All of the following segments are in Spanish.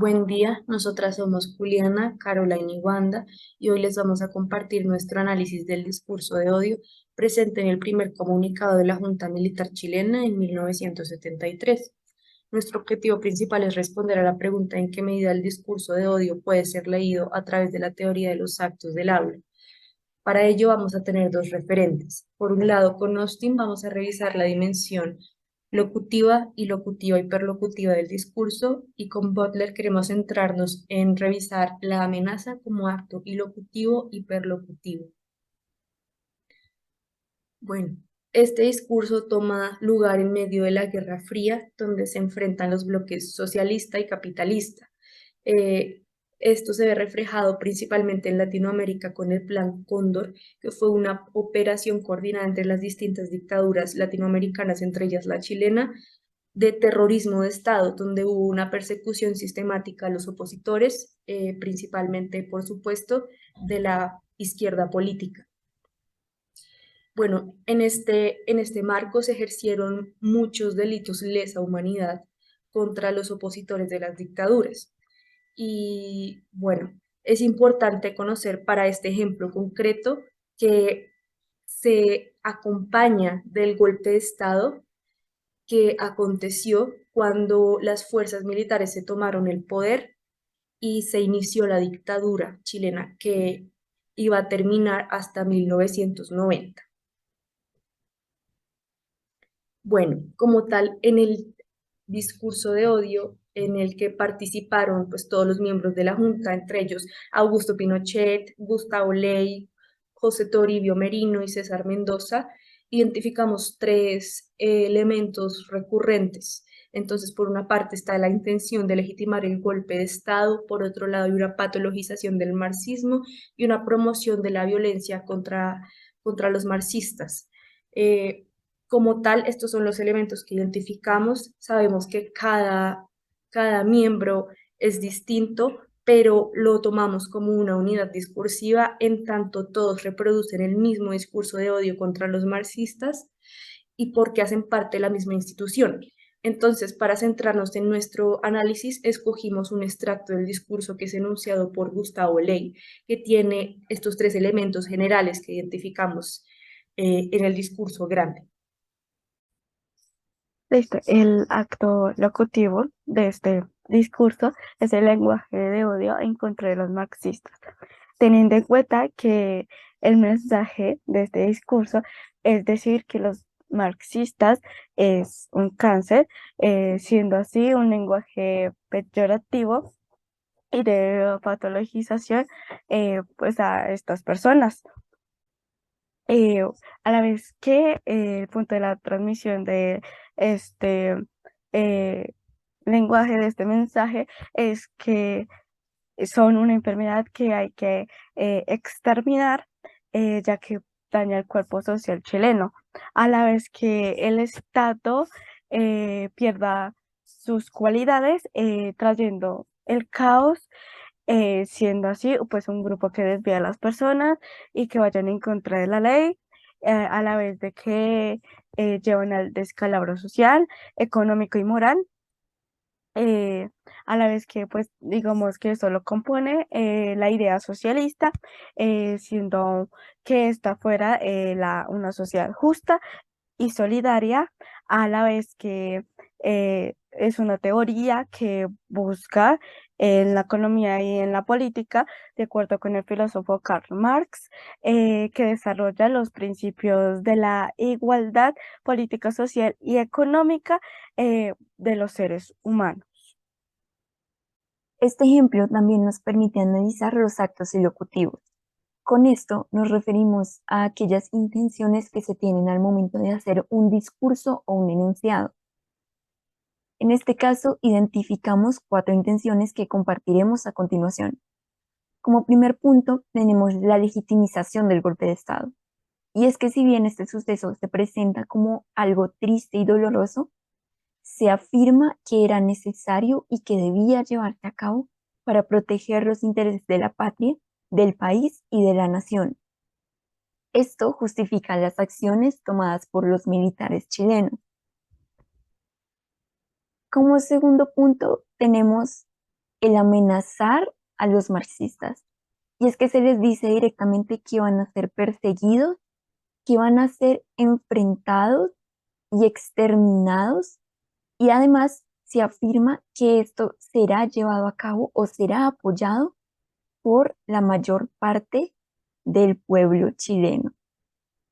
Buen día, nosotras somos Juliana, Caroline y Wanda y hoy les vamos a compartir nuestro análisis del discurso de odio presente en el primer comunicado de la Junta Militar chilena en 1973. Nuestro objetivo principal es responder a la pregunta en qué medida el discurso de odio puede ser leído a través de la teoría de los actos del habla. Para ello vamos a tener dos referentes. Por un lado, con Austin vamos a revisar la dimensión locutiva y locutiva hiperlocutiva del discurso y con Butler queremos centrarnos en revisar la amenaza como acto ilocutivo hiperlocutivo. Bueno, este discurso toma lugar en medio de la Guerra Fría, donde se enfrentan los bloques socialista y capitalista. Eh, Esto se ve reflejado principalmente en Latinoamérica con el Plan Cóndor, que fue una operación coordinada entre las distintas dictaduras latinoamericanas, entre ellas la chilena, de terrorismo de Estado, donde hubo una persecución sistemática a los opositores, principalmente, por supuesto, de la izquierda política. Bueno, en este marco se ejercieron muchos delitos lesa humanidad contra los opositores de las dictaduras. Y bueno, es importante conocer para este ejemplo concreto que se acompaña del golpe de Estado que aconteció cuando las fuerzas militares se tomaron el poder y se inició la dictadura chilena que iba a terminar hasta 1990. Bueno, como tal, en el discurso de odio en el que participaron pues todos los miembros de la Junta, entre ellos Augusto Pinochet, Gustavo Ley, José Toribio Merino y César Mendoza, identificamos tres elementos recurrentes. Entonces, por una parte está la intención de legitimar el golpe de Estado, por otro lado hay una patologización del marxismo y una promoción de la violencia contra los marxistas. Eh, Como tal, estos son los elementos que identificamos. Sabemos que cada miembro es distinto, pero lo tomamos como una unidad discursiva en tanto todos reproducen el mismo discurso de odio contra los marxistas y porque hacen parte de la misma institución. Entonces, para centrarnos en nuestro análisis, escogimos un extracto del discurso que es enunciado por Gustavo Ley, que tiene estos tres elementos generales que identificamos en el discurso grande. Listo. El acto locutivo de este discurso es el lenguaje de odio en contra de los marxistas, teniendo en cuenta que el mensaje de este discurso es decir que los marxistas es un cáncer, siendo así un lenguaje peyorativo y de patologización pues a estas personas. eh, a la vez que el punto de la transmisión de este eh, lenguaje, de este mensaje, es que son una enfermedad que hay que exterminar, ya que daña el cuerpo social chileno, a la vez que el Estado pierda sus cualidades, trayendo el caos, siendo así, pues un grupo que desvía a las personas y que vayan en contra de la ley, a la vez de que llevan al descalabro social, económico y moral, eh, a la vez que, pues, digamos que eso lo compone la idea socialista, siendo que esta fuera una sociedad justa y solidaria, a la vez que es una teoría que busca en la economía y en la política, de acuerdo con el filósofo Karl Marx, que desarrolla los principios de la igualdad política, social y económica de los seres humanos. Este ejemplo también nos permite analizar los actos elocutivos. Con esto nos referimos a aquellas intenciones que se tienen al momento de hacer un discurso o un enunciado. En este caso, identificamos cuatro intenciones que compartiremos a continuación. Como primer punto, tenemos la legitimización del golpe de Estado. Y es que si bien este suceso se presenta como algo triste y doloroso, se afirma que era necesario y que debía llevarse a cabo para proteger los intereses de la patria, del país y de la nación. Esto justifica las acciones tomadas por los militares chilenos. Como segundo punto, tenemos el amenazar a los marxistas. Y es que se les dice directamente que van a ser perseguidos, que van a ser enfrentados y exterminados. Y además se afirma que esto será llevado a cabo o será apoyado por la mayor parte del pueblo chileno.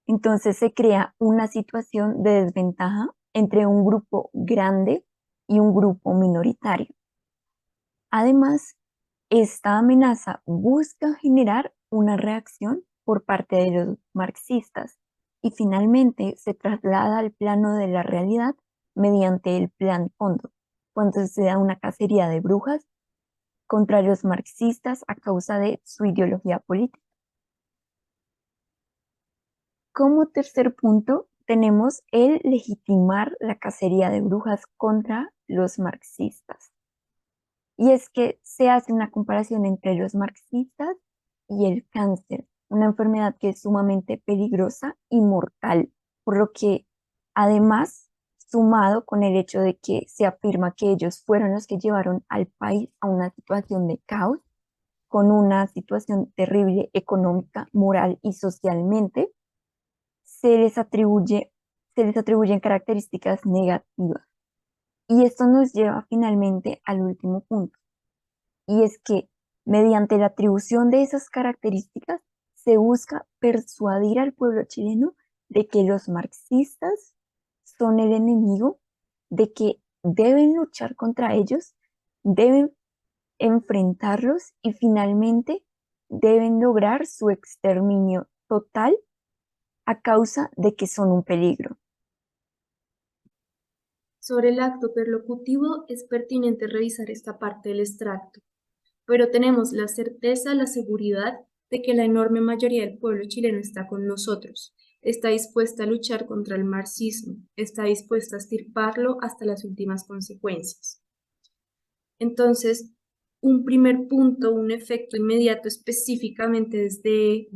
Entonces se crea una situación de desventaja entre un grupo grande y un grupo minoritario. Además, esta amenaza busca generar una reacción por parte de los marxistas y finalmente se traslada al plano de la realidad mediante el Plan Cóndor, cuando se da una cacería de brujas contra los marxistas a causa de su ideología política. Como tercer punto, tenemos el legitimar la cacería de brujas contra los marxistas. Y es que se hace una comparación entre los marxistas y el cáncer, una enfermedad que es sumamente peligrosa y mortal, por lo que además, sumado con el hecho de que se afirma que ellos fueron los que llevaron al país a una situación de caos, con una situación terrible económica, moral y socialmente, se les atribuye, se les atribuyen características negativas. Y esto nos lleva finalmente al último punto, y es que mediante la atribución de esas características se busca persuadir al pueblo chileno de que los marxistas son el enemigo, de que deben luchar contra ellos, deben enfrentarlos y finalmente deben lograr su exterminio total a causa de que son un peligro. Sobre el acto perlocutivo es pertinente revisar esta parte del extracto, pero tenemos la certeza, la seguridad de que la enorme mayoría del pueblo chileno está con nosotros, está dispuesta a luchar contra el marxismo, está dispuesta a extirparlo hasta las últimas consecuencias. Entonces, un primer punto, un efecto inmediato específicamente desde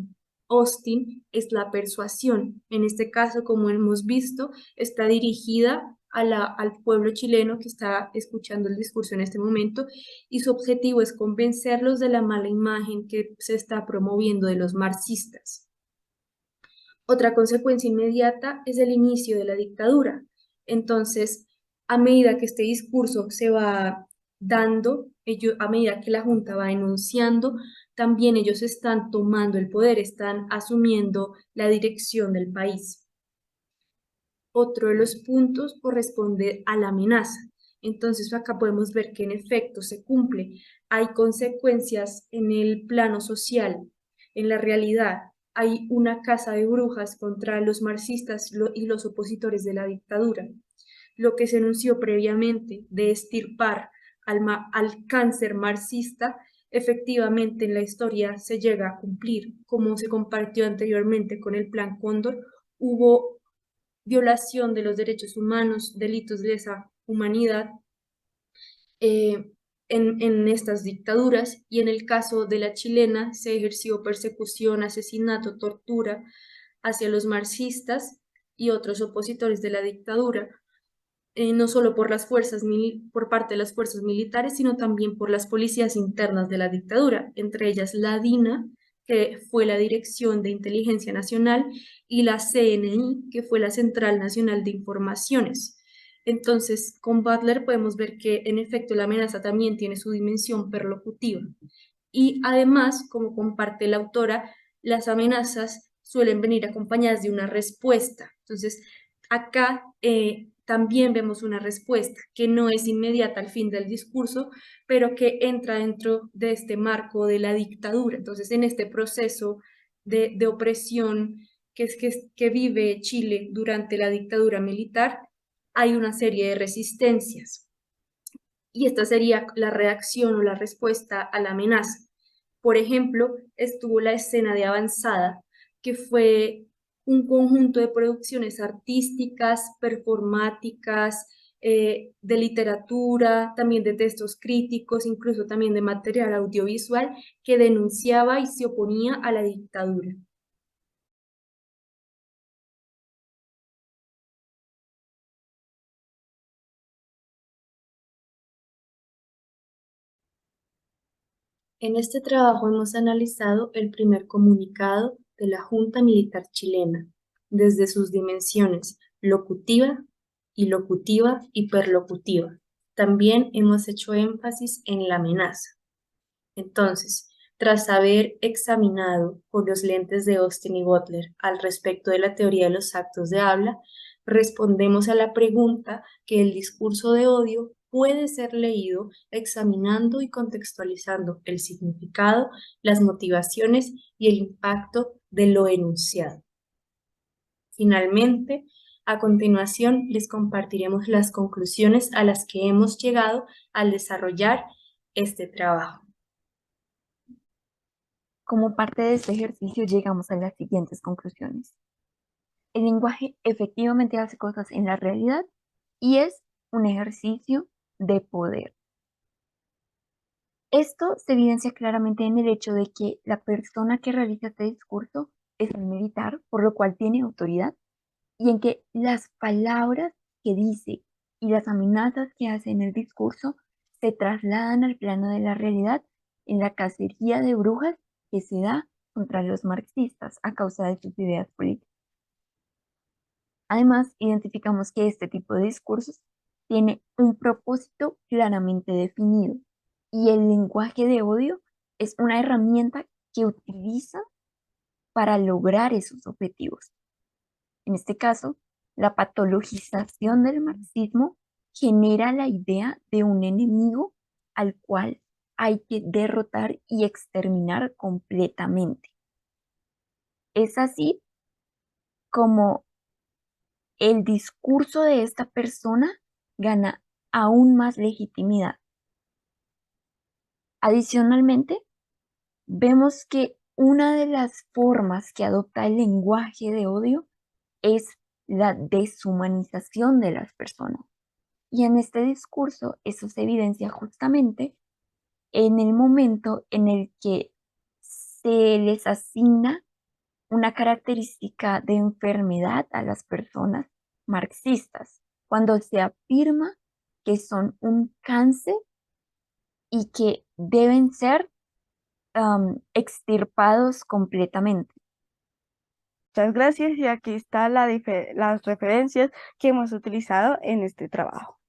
Austin es la persuasión. En este caso, como hemos visto, está dirigida al pueblo chileno que está escuchando el discurso en este momento y su objetivo es convencerlos de la mala imagen que se está promoviendo de los marxistas. Otra consecuencia inmediata es el inicio de la dictadura. Entonces, a medida que este discurso se va dando, a medida que la Junta va enunciando, también ellos están tomando el poder, están asumiendo la dirección del país. Otro de los puntos corresponde a la amenaza. Entonces, acá podemos ver que en efecto se cumple. Hay consecuencias en el plano social, en la realidad. Hay una caza de brujas contra los marxistas y los opositores de la dictadura. Lo que se anunció previamente de extirpar al cáncer marxista, efectivamente en la historia se llega a cumplir. Como se compartió anteriormente con el Plan Cóndor, hubo violación de los derechos humanos, delitos de lesa humanidad eh, en estas dictaduras, y en el caso de la chilena se ejerció persecución, asesinato, tortura hacia los marxistas y otros opositores de la dictadura, no solo por por parte de las fuerzas militares, sino también por las policías internas de la dictadura, entre ellas la DINA, que fue la Dirección de Inteligencia Nacional, y la CNI, que fue la Central Nacional de Informaciones. Entonces, con Butler podemos ver que en efecto la amenaza también tiene su dimensión perlocutiva. Y además, como comparte la autora, las amenazas suelen venir acompañadas de una respuesta. Entonces, acá también vemos una respuesta que no es inmediata al fin del discurso, pero que entra dentro de este marco de la dictadura. Entonces, en este proceso de opresión que vive Chile durante la dictadura militar, hay una serie de resistencias. Y esta sería la reacción o la respuesta a la amenaza. Por ejemplo, estuvo la escena de Avanzada, que fue un conjunto de producciones artísticas, performáticas, de literatura, también de textos críticos, incluso también de material audiovisual, que denunciaba y se oponía a la dictadura. En este trabajo hemos analizado el primer comunicado de la Junta Militar Chilena, desde sus dimensiones locutiva, ilocutiva y perlocutiva. También hemos hecho énfasis en la amenaza. Entonces, tras haber examinado por los lentes de Austin y Butler al respecto de la teoría de los actos de habla, respondemos a la pregunta que el discurso de odio puede ser leído examinando y contextualizando el significado, las motivaciones y el impacto de lo enunciado. Finalmente, a continuación les compartiremos las conclusiones a las que hemos llegado al desarrollar este trabajo. Como parte de este ejercicio llegamos a las siguientes conclusiones. El lenguaje efectivamente hace cosas en la realidad y es un ejercicio de poder. Esto se evidencia claramente en el hecho de que la persona que realiza este discurso es un militar, por lo cual tiene autoridad, y en que las palabras que dice y las amenazas que hace en el discurso se trasladan al plano de la realidad en la cacería de brujas que se da contra los marxistas a causa de sus ideas políticas. Además, identificamos que este tipo de discursos tiene un propósito claramente definido y el lenguaje de odio es una herramienta que utiliza para lograr esos objetivos. En este caso, la patologización del marxismo genera la idea de un enemigo al cual hay que derrotar y exterminar completamente. Es así como el discurso de esta persona gana aún más legitimidad. Adicionalmente, vemos que una de las formas que adopta el lenguaje de odio es la deshumanización de las personas. Y en este discurso eso se evidencia justamente en el momento en el que se les asigna una característica de enfermedad a las personas marxistas, cuando se afirma que son un cáncer y que deben ser extirpados completamente. Muchas gracias y aquí están las referencias que hemos utilizado en este trabajo.